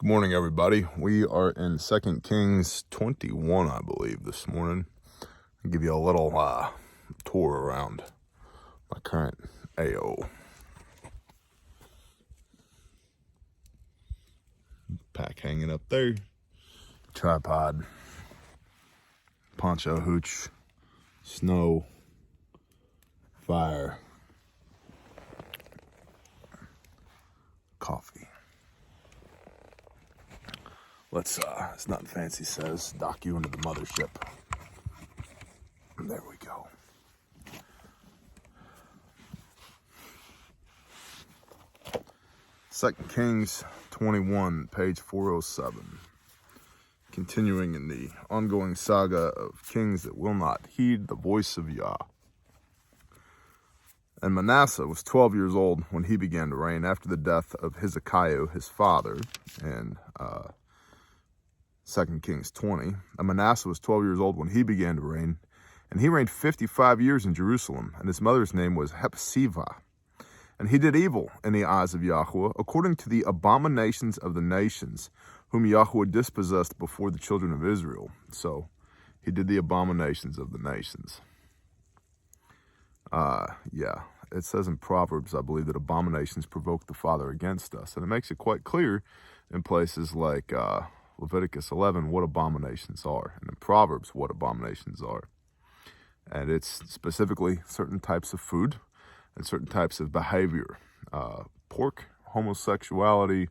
Good morning, everybody. We are in 2 Kings 21, I believe, this morning. I'll give you a little tour around my current AO. Pack hanging up there. Tripod. Poncho hooch. Snow. Fire. Coffee. Let's, as nothing fancy says, dock you into the mothership. There we go. Second Kings 21, page 407. Continuing in the ongoing saga of kings that will not heed the voice of Yah. And Manasseh was 12 years old when he began to reign after the death of Hezekiah, his father, and 2 Kings 20. And Manasseh was 12 years old when he began to reign, and he reigned 55 years in Jerusalem, and his mother's name was Hephzibah. And he did evil in the eyes of Yahweh, according to the abominations of the nations, whom Yahweh dispossessed before the children of Israel. So he did the abominations of the nations. It says in Proverbs, I believe, that abominations provoke the Father against us. And it makes it quite clear in places like Leviticus 11 what abominations are, and in Proverbs what abominations are. And it's specifically certain types of food and certain types of behavior. Pork, homosexuality,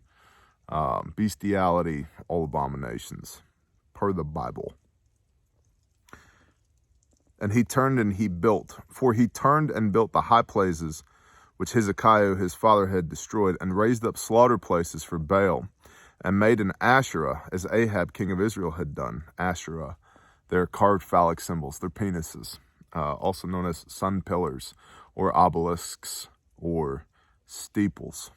bestiality, all abominations, per the Bible. And he turned and built the high places which Hezekiah his father had destroyed, and raised up slaughter places for Baal, and made an Asherah, as Ahab king of Israel had done. Asherah, they're carved phallic symbols, they're penises, also known as sun pillars, or obelisks, or steeples.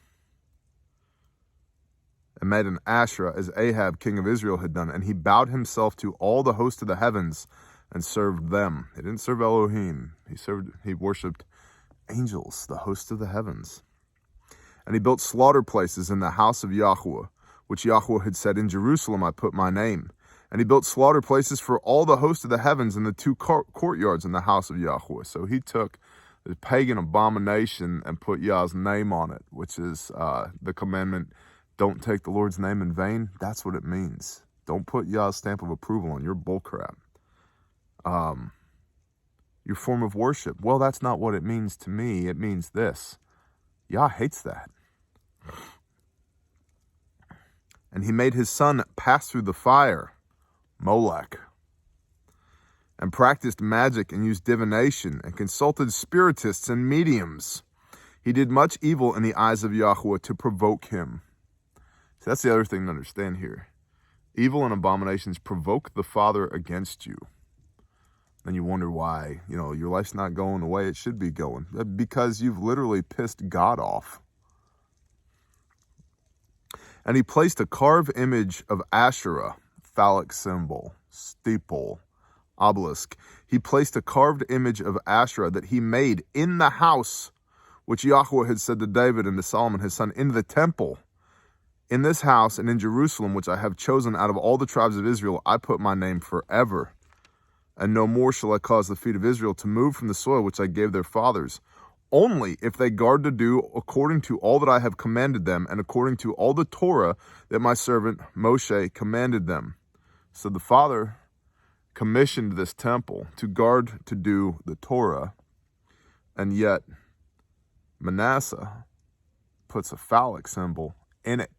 And made an Asherah, as Ahab king of Israel had done, and he bowed himself to all the host of the heavens, and served them. He didn't serve Elohim. He worshipped angels, the host of the heavens. And he built slaughter places in the house of Yahweh, which Yahweh had said, in Jerusalem I put my name. And he built slaughter places for all the host of the heavens in the two courtyards in the house of Yahweh. So he took the pagan abomination and put Yah's name on it, which is the commandment, don't take the Lord's name in vain. That's what it means. Don't put Yah's stamp of approval on your bullcrap. Your form of worship. Well, that's not what it means to me. It means this. Yah hates that. And he made his son pass through the fire, Molech, and practiced magic and used divination and consulted spiritists and mediums. He did much evil in the eyes of Yahweh to provoke him. So that's the other thing to understand here. Evil and abominations provoke the Father against you. Then you wonder why, your life's not going the way it should be going. Because you've literally pissed God off. And he placed a carved image of Asherah, phallic symbol, steeple, obelisk. He placed a carved image of Asherah that he made in the house, which Yahweh had said to David and to Solomon his son, in the temple. In this house and in Jerusalem, which I have chosen out of all the tribes of Israel, I put my name forever. And no more shall I cause the feet of Israel to move from the soil which I gave their fathers, only if they guard to do according to all that I have commanded them, and according to all the Torah that my servant Moshe commanded them. So the Father commissioned this temple to guard to do the Torah, and yet Manasseh puts a phallic symbol in it.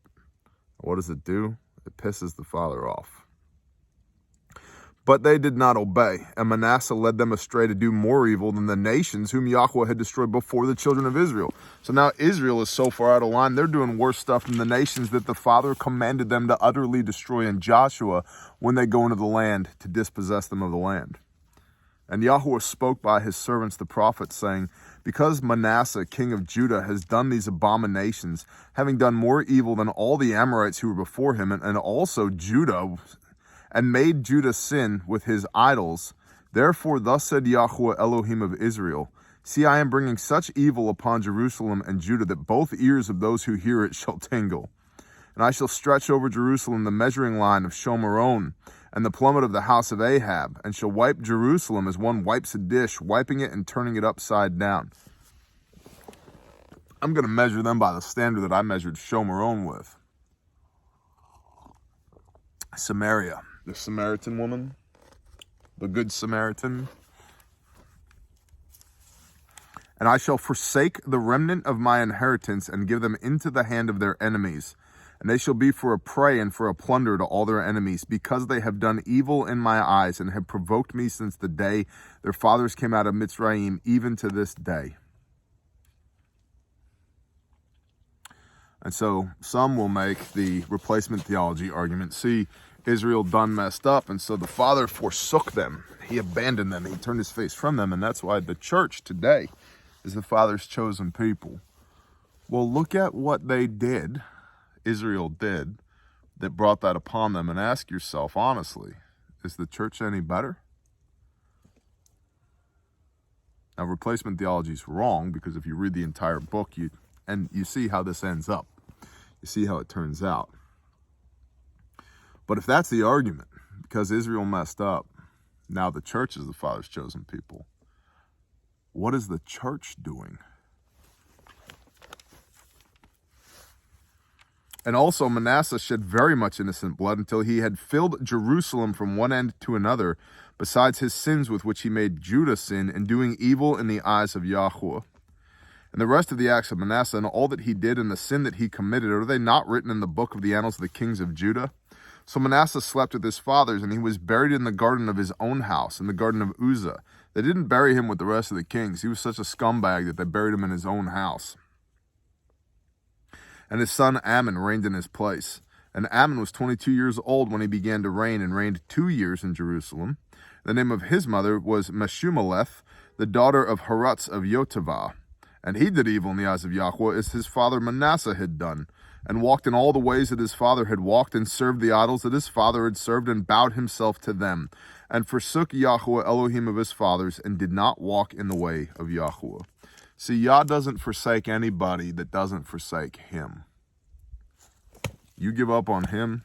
What does it do? It pisses the Father off. But they did not obey, and Manasseh led them astray to do more evil than the nations whom Yahweh had destroyed before the children of Israel. So now Israel is so far out of line, they're doing worse stuff than the nations that the Father commanded them to utterly destroy in Joshua when they go into the land to dispossess them of the land. And Yahweh spoke by his servants the prophets, saying, because Manasseh, king of Judah, has done these abominations, having done more evil than all the Amorites who were before him, and also Judah, and made Judah sin with his idols. Therefore, thus said Yahweh Elohim of Israel, see, I am bringing such evil upon Jerusalem and Judah that both ears of those who hear it shall tingle. And I shall stretch over Jerusalem the measuring line of Shomeron, and the plummet of the house of Ahab, and shall wipe Jerusalem as one wipes a dish, wiping it and turning it upside down. I'm going to measure them by the standard that I measured Shomeron with. Samaria, the Samaritan woman, the good Samaritan. And I shall forsake the remnant of my inheritance and give them into the hand of their enemies. And they shall be for a prey and for a plunder to all their enemies, because they have done evil in my eyes and have provoked me since the day their fathers came out of Mitzrayim, even to this day. And so some will make the replacement theology argument. See, Israel done messed up, and so the Father forsook them. He abandoned them. He turned his face from them, and that's why the church today is the Father's chosen people. Well, look at what they did, Israel did, that brought that upon them, and ask yourself, honestly, is the church any better? Now, replacement theology is wrong, because if you read the entire book, you see how this ends up. You see how it turns out. But if that's the argument, because Israel messed up, now the church is the Father's chosen people, what is the church doing? And also Manasseh shed very much innocent blood until he had filled Jerusalem from one end to another, besides his sins with which he made Judah sin, in doing evil in the eyes of Yahweh. And the rest of the acts of Manasseh and all that he did and the sin that he committed, are they not written in the book of the annals of the kings of Judah? So Manasseh slept with his fathers, and he was buried in the garden of his own house, in the garden of Uzzah. They didn't bury him with the rest of the kings. He was such a scumbag that they buried him in his own house. And his son Ammon reigned in his place. And Ammon was 22 years old when he began to reign, and reigned 2 years in Jerusalem. The name of his mother was Meshumeleth, the daughter of Harutz of Yotavah. And he did evil in the eyes of Yahweh, as his father Manasseh had done, and walked in all the ways that his father had walked, and served the idols that his father had served, and bowed himself to them, and forsook Yahweh Elohim of his fathers, and did not walk in the way of Yahweh. See, Yah doesn't forsake anybody that doesn't forsake him. You give up on him,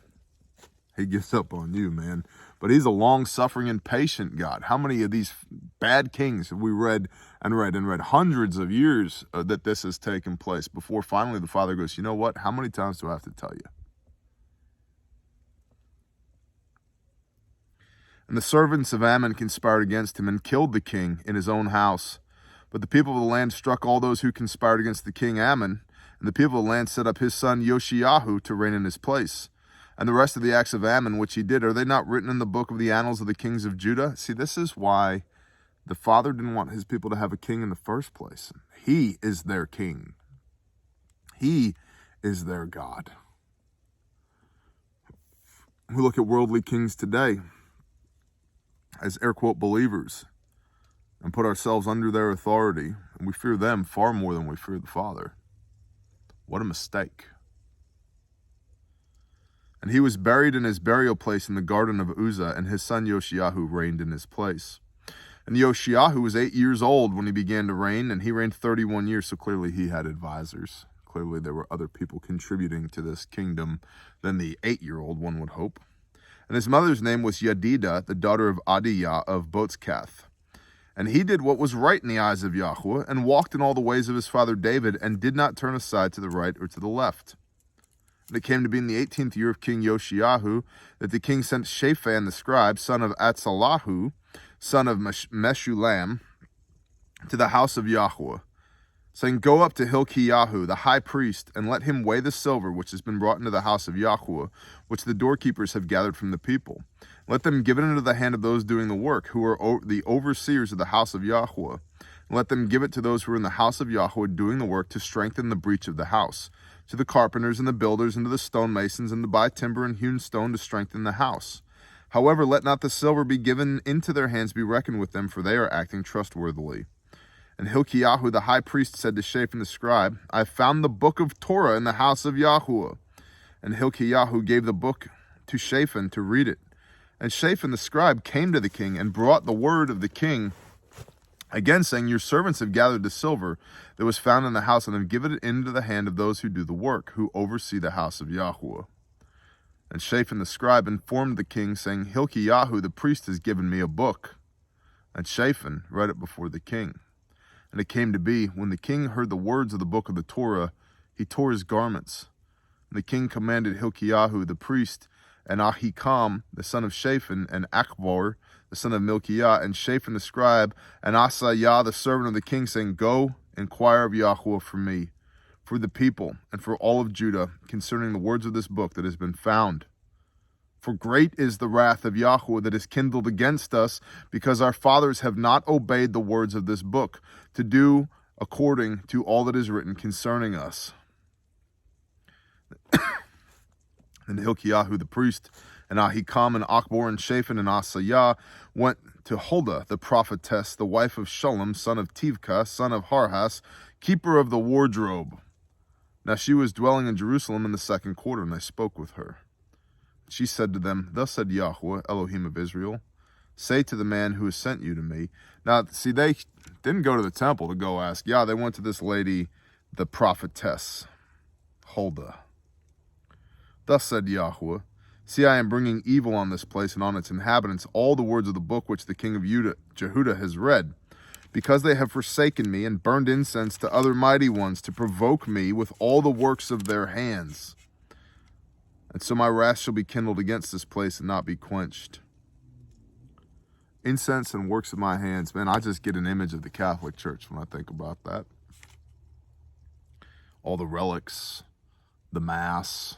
he gives up on you, man. But he's a long-suffering and patient God. How many of these bad kings have we read and read and read? Hundreds of years that this has taken place before finally the Father goes, you know what? How many times do I have to tell you? And the servants of Ammon conspired against him and killed the king in his own house. But the people of the land struck all those who conspired against the king Ammon, and the people of the land set up his son Yoshiyahu to reign in his place. And the rest of the acts of Ammon which he did, are they not written in the book of the annals of the kings of Judah? See, this is why the Father didn't want his people to have a king in the first place. He is their king. He is their God. We look at worldly kings today as air quote believers and put ourselves under their authority, and we fear them far more than we fear the Father. What a mistake. And he was buried in his burial place in the garden of Uzzah, and his son Yoshiyahu reigned in his place. And Yoshiyahu was 8 years old when he began to reign, and he reigned 31 years, so clearly he had advisors. Clearly there were other people contributing to this kingdom than the 8-year-old, one would hope. And his mother's name was Yedidah, the daughter of Adiyah of Botzkath. And he did what was right in the eyes of Yahweh, and walked in all the ways of his father David, and did not turn aside to the right or to the left. And it came to be in the 18th year of King Yoshiyahu that the king sent Shaphan the scribe, son of Atzalahu, son of Meshulam, to the house of Yahweh, saying, Go up to Hilkiyahu, the high priest, and let him weigh the silver which has been brought into the house of Yahweh, which the doorkeepers have gathered from the people. Let them give it into the hand of those doing the work, who are the overseers of the house of Yahweh. And let them give it to those who are in the house of Yahweh doing the work, to strengthen the breach of the house, to the carpenters and the builders and to the stonemasons, and to buy timber and hewn stone to strengthen the house. However, let not the silver be given into their hands be reckoned with them, for they are acting trustworthily. And Hilkiyahu the high priest said to Shaphan the scribe, I have found the book of Torah in the house of Yahweh. And Hilkiyahu gave the book to Shaphan to read it. And Shaphan the scribe came to the king, and brought the word of the king Again saying, your servants have gathered the silver that was found in the house and have given it into the hand of those who do the work, who oversee the house of Yahweh. And Shaphan the scribe informed the king, saying, Hilkiah the priest has given me a book. And Shaphan read it before the king. And it came to be, when the king heard the words of the book of the Torah, he tore his garments. And the king commanded Hilkiah the priest, and Ahikam the son of Shaphan, and Akbor the son of Milkiah, and Shaphan the scribe, and Asaiah the servant of the king, saying, Go, inquire of Yahweh for me, for the people, and for all of Judah, concerning the words of this book that has been found. For great is the wrath of Yahweh that is kindled against us, because our fathers have not obeyed the words of this book, to do according to all that is written concerning us. And Hilkiah the priest, and Ahikam, and Akbor, and Shaphan, and Asaiah went to Huldah the prophetess, the wife of Shallum, son of Tivka, son of Harhas, keeper of the wardrobe. Now she was dwelling in Jerusalem in the second quarter, and they spoke with her. She said to them, Thus said Yahweh, Elohim of Israel, say to the man who has sent you to me. Now, see, they didn't go to the temple to go ask Yah. They went to this lady, the prophetess, Huldah. Thus said Yahweh, see, I am bringing evil on this place and on its inhabitants, all the words of the book which the king of Jehudah has read, because they have forsaken me and burned incense to other mighty ones to provoke me with all the works of their hands. And so my wrath shall be kindled against this place and not be quenched. Incense and works of my hands, man, I just get an image of the Catholic Church when I think about that. All the relics, the Mass,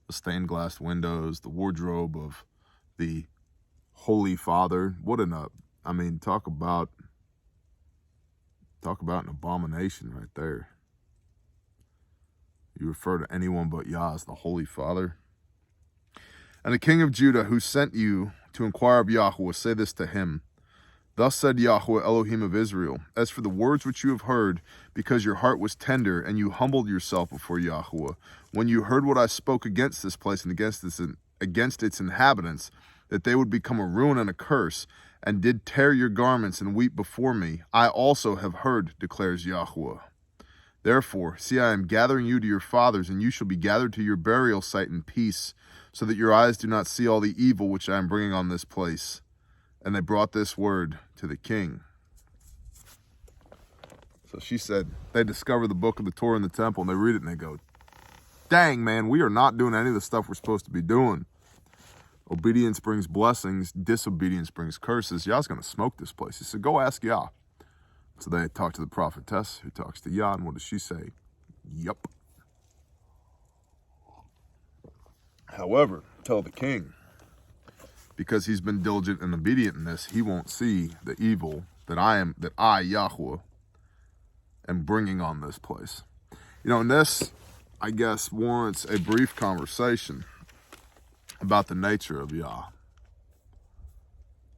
the stained glass windows, the wardrobe of the Holy Father. What talk about an abomination right there. You refer to anyone but Yah as the Holy Father. And the king of Judah, who sent you to inquire of Yahweh, say this to him. Thus said Yahweh, Elohim of Israel, as for the words which you have heard, because your heart was tender, and you humbled yourself before Yahweh, when you heard what I spoke against this place and against its inhabitants, that they would become a ruin and a curse, and did tear your garments and weep before me, I also have heard, declares Yahweh. Therefore, see, I am gathering you to your fathers, and you shall be gathered to your burial site in peace, so that your eyes do not see all the evil which I am bringing on this place. And they brought this word to the king. So she said, they discover the book of the Torah in the temple, and they read it, and they go, dang, man, we are not doing any of the stuff we're supposed to be doing. Obedience brings blessings. Disobedience brings curses. Yah's going to smoke this place. He said, go ask Yah. So they talk to the prophetess, who talks to Yah, and what does she say? Yup. However, tell the king, because he's been diligent and obedient in this, he won't see the evil that I, Yahweh, am bringing on this place. And this, I guess, warrants a brief conversation about the nature of Yah.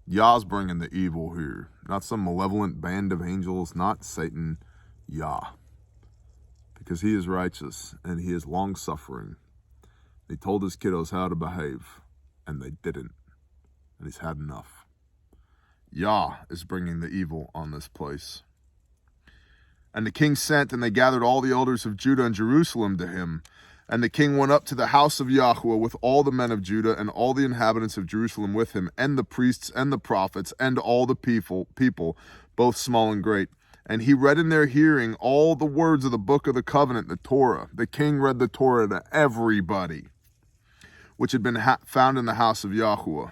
Yah's bringing the evil here, not some malevolent band of angels, not Satan, Yah. Because he is righteous and he is long-suffering. He told his kiddos how to behave, and they didn't. And he's had enough. Yah is bringing the evil on this place. And the king sent, and they gathered all the elders of Judah and Jerusalem to him. And the king went up to the house of Yahweh with all the men of Judah and all the inhabitants of Jerusalem with him, and the priests and the prophets and all the people, both small and great. And he read in their hearing all the words of the book of the covenant, the Torah. The king read the Torah to everybody, which had been found in the house of Yahweh.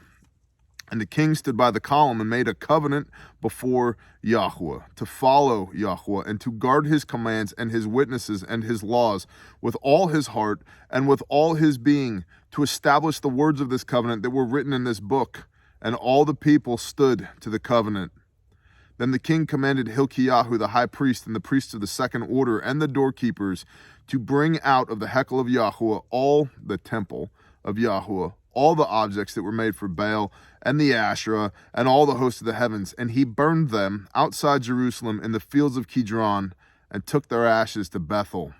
And the king stood by the column and made a covenant before Yahweh, to follow Yahweh and to guard his commands and his witnesses and his laws with all his heart and with all his being, to establish the words of this covenant that were written in this book. And all the people stood to the covenant. Then the king commanded Hilkiah the high priest and the priests of the second order and the doorkeepers to bring out of the hekel of Yahweh all the temple of Yahweh, all the objects that were made for Baal and the Asherah and all the hosts of the heavens. And he burned them outside Jerusalem in the fields of Kidron and took their ashes to Bethel.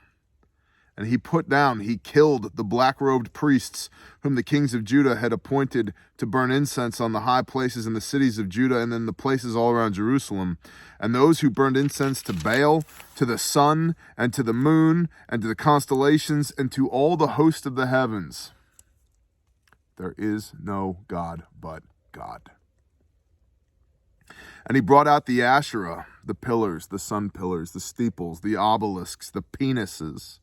And he killed the black-robed priests whom the kings of Judah had appointed to burn incense on the high places in the cities of Judah and in the places all around Jerusalem. And those who burned incense to Baal, to the sun, and to the moon, and to the constellations, and to all the host of the heavens. There is no God but God. And he brought out the Asherah, the pillars, the sun pillars, the steeples, the obelisks, the penises,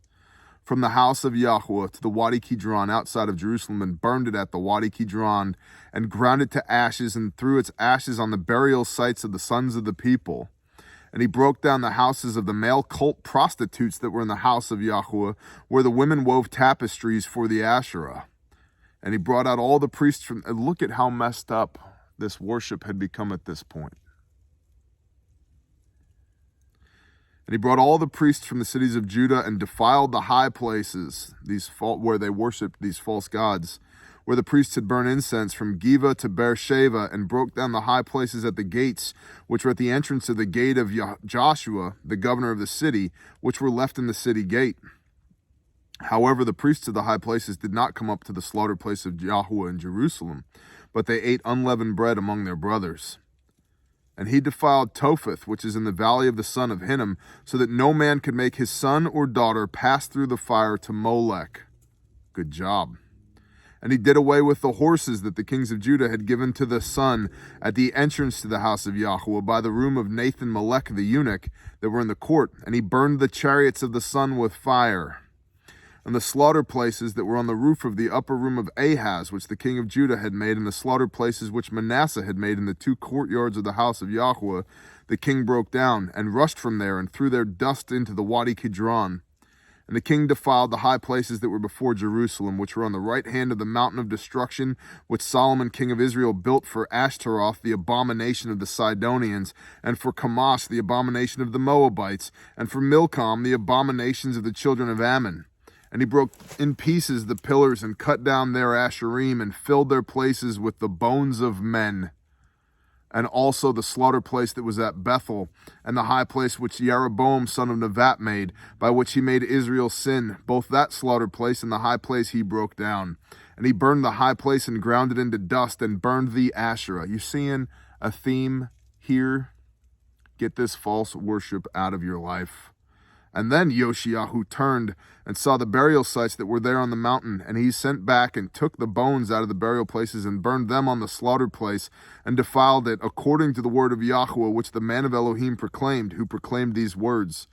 from the house of Yahweh to the Wadi Kidron outside of Jerusalem, and burned it at the Wadi Kidron, and ground it to ashes, and threw its ashes on the burial sites of the sons of the people. And he broke down the houses of the male cult prostitutes that were in the house of Yahweh, where the women wove tapestries for the Asherah. And he brought out all the priests from... And look at how messed up this worship had become at this point. And he brought all the priests from the cities of Judah and defiled the high places, where they worshipped these false gods, where the priests had burned incense from Giva to Beersheba, and broke down the high places at the gates, which were at the entrance of the gate of Joshua, the governor of the city, which were left in the city gate. However, the priests of the high places did not come up to the slaughter place of Yahweh in Jerusalem, but they ate unleavened bread among their brothers. And he defiled Topheth, which is in the valley of the son of Hinnom, so that no man could make his son or daughter pass through the fire to Molech. Good job. And he did away with the horses that the kings of Judah had given to the sun at the entrance to the house of Yahweh by the room of Nathan Melech the eunuch that were in the court. And he burned the chariots of the sun with fire. And the slaughter places that were on the roof of the upper room of Ahaz, which the king of Judah had made, and the slaughter places which Manasseh had made in the two courtyards of the house of Yahweh, the king broke down, and rushed from there, and threw their dust into the Wadi Kidron. And the king defiled the high places that were before Jerusalem, which were on the right hand of the mountain of destruction, which Solomon king of Israel built for Ashtaroth, the abomination of the Sidonians, and for Chemosh, the abomination of the Moabites, and for Milcom, the abominations of the children of Ammon. And he broke in pieces the pillars, and cut down their asherim, and filled their places with the bones of men. And also the slaughter place that was at Bethel, and the high place which Jeroboam son of Nevat made, by which he made Israel sin, both that slaughter place and the high place he broke down. And he burned the high place and ground it into dust, and burned the Asherah. You seeing a theme here? Get this false worship out of your life. And then Yoshiyahu turned and saw the burial sites that were there on the mountain, and he sent back and took the bones out of the burial places and burned them on the slaughter place, and defiled it according to the word of Yahweh, which the man of Elohim proclaimed, who proclaimed these words.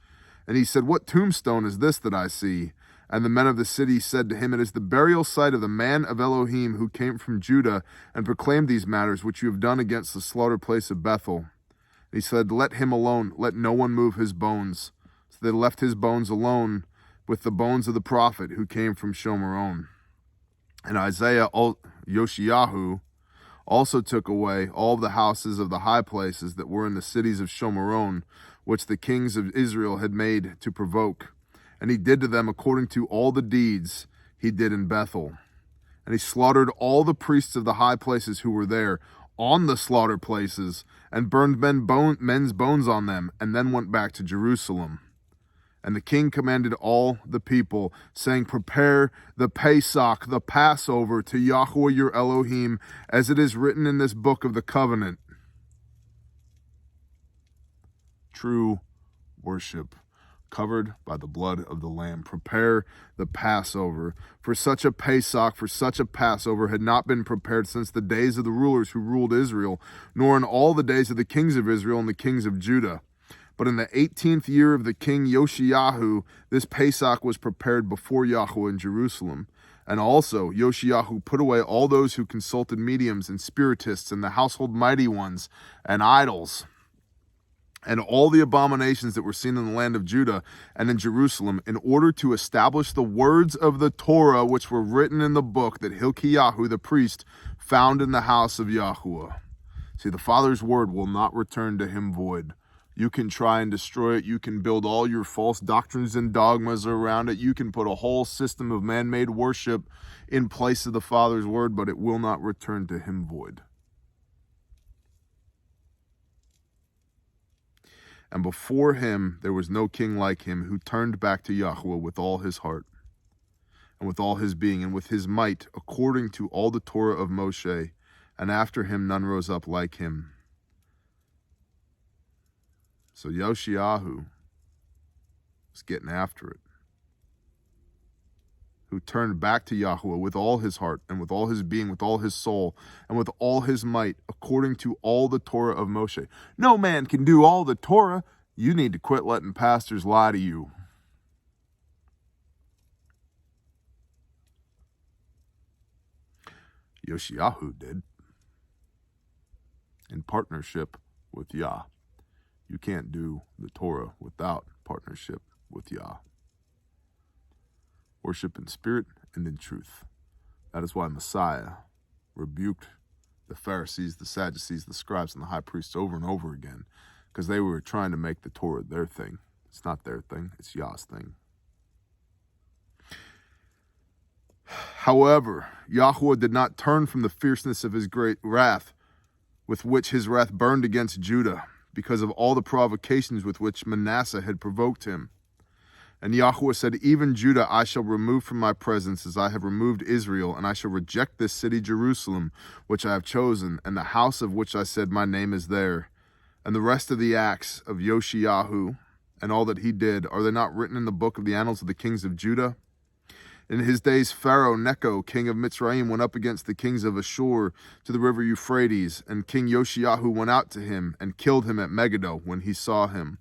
And he said, "What tombstone is this that I see?" And the men of the city said to him, "It is the burial site of the man of Elohim who came from Judah and proclaimed these matters which you have done against the slaughter place of Bethel." And he said, "Let him alone, let no one move his bones." So they left his bones alone with the bones of the prophet who came from Shomeron. And Yoshiyahu also took away all the houses of the high places that were in the cities of Shomeron, which the kings of Israel had made to provoke. And he did to them according to all the deeds he did in Bethel. And he slaughtered all the priests of the high places who were there on the slaughter places, and burned men's bones on them, and then went back to Jerusalem. And the king commanded all the people, saying, "Prepare the Pesach, the Passover, to Yahweh your Elohim, as it is written in this book of the covenant." True worship, covered by the blood of the Lamb. Prepare the Passover. For such a Pesach, for such a Passover had not been prepared since the days of the rulers who ruled Israel, nor in all the days of the kings of Israel and the kings of Judah. But in the 18th year of the king Yoshiyahu, this Pesach was prepared before Yahweh in Jerusalem. And also Yoshiyahu put away all those who consulted mediums and spiritists and the household mighty ones and idols, and all the abominations that were seen in the land of Judah and in Jerusalem, in order to establish the words of the Torah which were written in the book that Hilkiyahu the priest found in the house of Yahweh. See, the Father's word will not return to him void. You can try and destroy it. You can build all your false doctrines and dogmas around it. You can put a whole system of man-made worship in place of the Father's word, but it will not return to him void. And before him there was no king like him, who turned back to Yahweh with all his heart, and with all his being, and with his might, according to all the Torah of Moshe. And after him none rose up like him. So Yoshiyahu was getting after it, who turned back to Yahweh with all his heart, and with all his being, with all his soul, and with all his might, according to all the Torah of Moshe. No man can do all the Torah. You need to quit letting pastors lie to you. Yoshiyahu did, in partnership with Yah. You can't do the Torah without partnership with Yah. Worship in spirit and in truth. That is why Messiah rebuked the Pharisees, the Sadducees, the scribes, and the high priests over and over again, because they were trying to make the Torah their thing. It's not their thing, it's Yah's thing. However, Yahweh did not turn from the fierceness of his great wrath, with which his wrath burned against Judah, because of all the provocations with which Manasseh had provoked him. And Yahweh said, even Judah I shall remove from my presence, as I have removed Israel, and I shall reject this city Jerusalem, which I have chosen, and the house of which I said my name is there. And the rest of the acts of Yoshiyahu, and all that he did, are they not written in the book of the annals of the kings of Judah? In his days Pharaoh Necho, king of Mitzrayim, went up against the kings of Ashur to the river Euphrates, and King Yoshiyahu went out to him, and killed him at Megiddo when he saw him.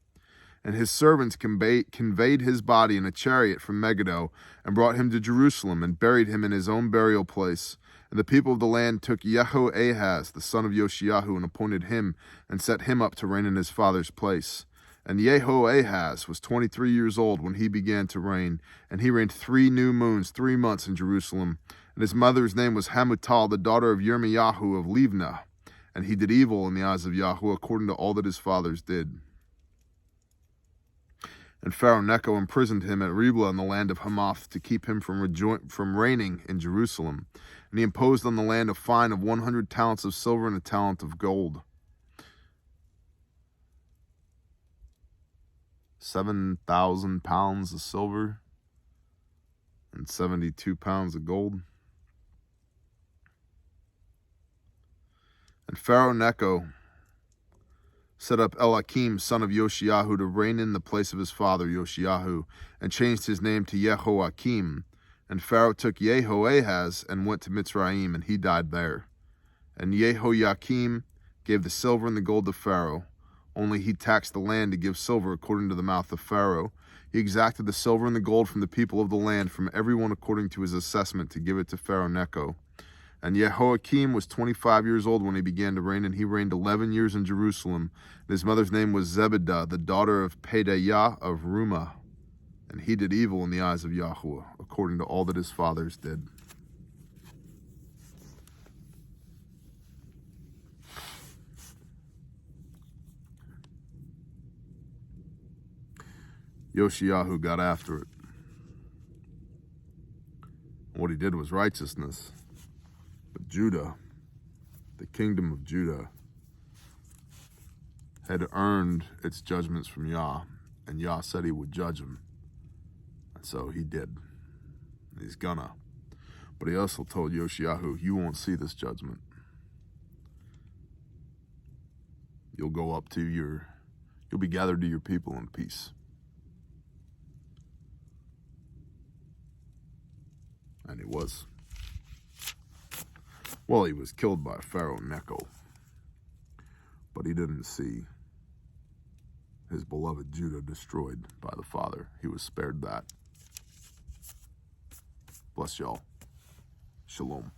And his servants conveyed his body in a chariot from Megiddo, and brought him to Jerusalem, and buried him in his own burial place. And the people of the land took Jehoahaz, the son of Yoshiyahu, and appointed him, and set him up to reign in his father's place. And Jehoahaz was 23 years old when he began to reign, and he reigned 3 new moons, 3 months in Jerusalem. And his mother's name was Hamutal, the daughter of Yirmiyahu of Livnah. And he did evil in the eyes of Yahweh, according to all that his fathers did. And Pharaoh Necho imprisoned him at Riblah in the land of Hamath, to keep him from reigning in Jerusalem. And he imposed on the land a fine of 100 talents of silver and a talent of gold. 7,000 pounds of silver and 72 pounds of gold. And Pharaoh Necho set up Eliakim, son of Yoshiyahu, to reign in the place of his father Yoshiyahu, and changed his name to Jehoiakim. And Pharaoh took Jehoahaz and went to Mitzrayim, and he died there. And Jehoiakim gave the silver and the gold to Pharaoh. Only he taxed the land to give silver according to the mouth of Pharaoh. He exacted the silver and the gold from the people of the land, from everyone according to his assessment, to give it to Pharaoh Necho. And Jehoiakim was 25 years old when he began to reign, and he reigned 11 years in Jerusalem. And his mother's name was Zebedah, the daughter of Pedaiah of Rumah. And he did evil in the eyes of Yahweh, according to all that his fathers did. Yoshiyahu got after it. What he did was righteousness. But Judah, the kingdom of Judah, had earned its judgments from Yah, and Yah said he would judge him. And so he did. He's gonna. But he also told Yoshiyahu, you won't see this judgment. You'll be gathered to your people in peace. And he was. Well, he was killed by Pharaoh Necho, but he didn't see his beloved Judah destroyed by the Father. He was spared that. Bless y'all. Shalom.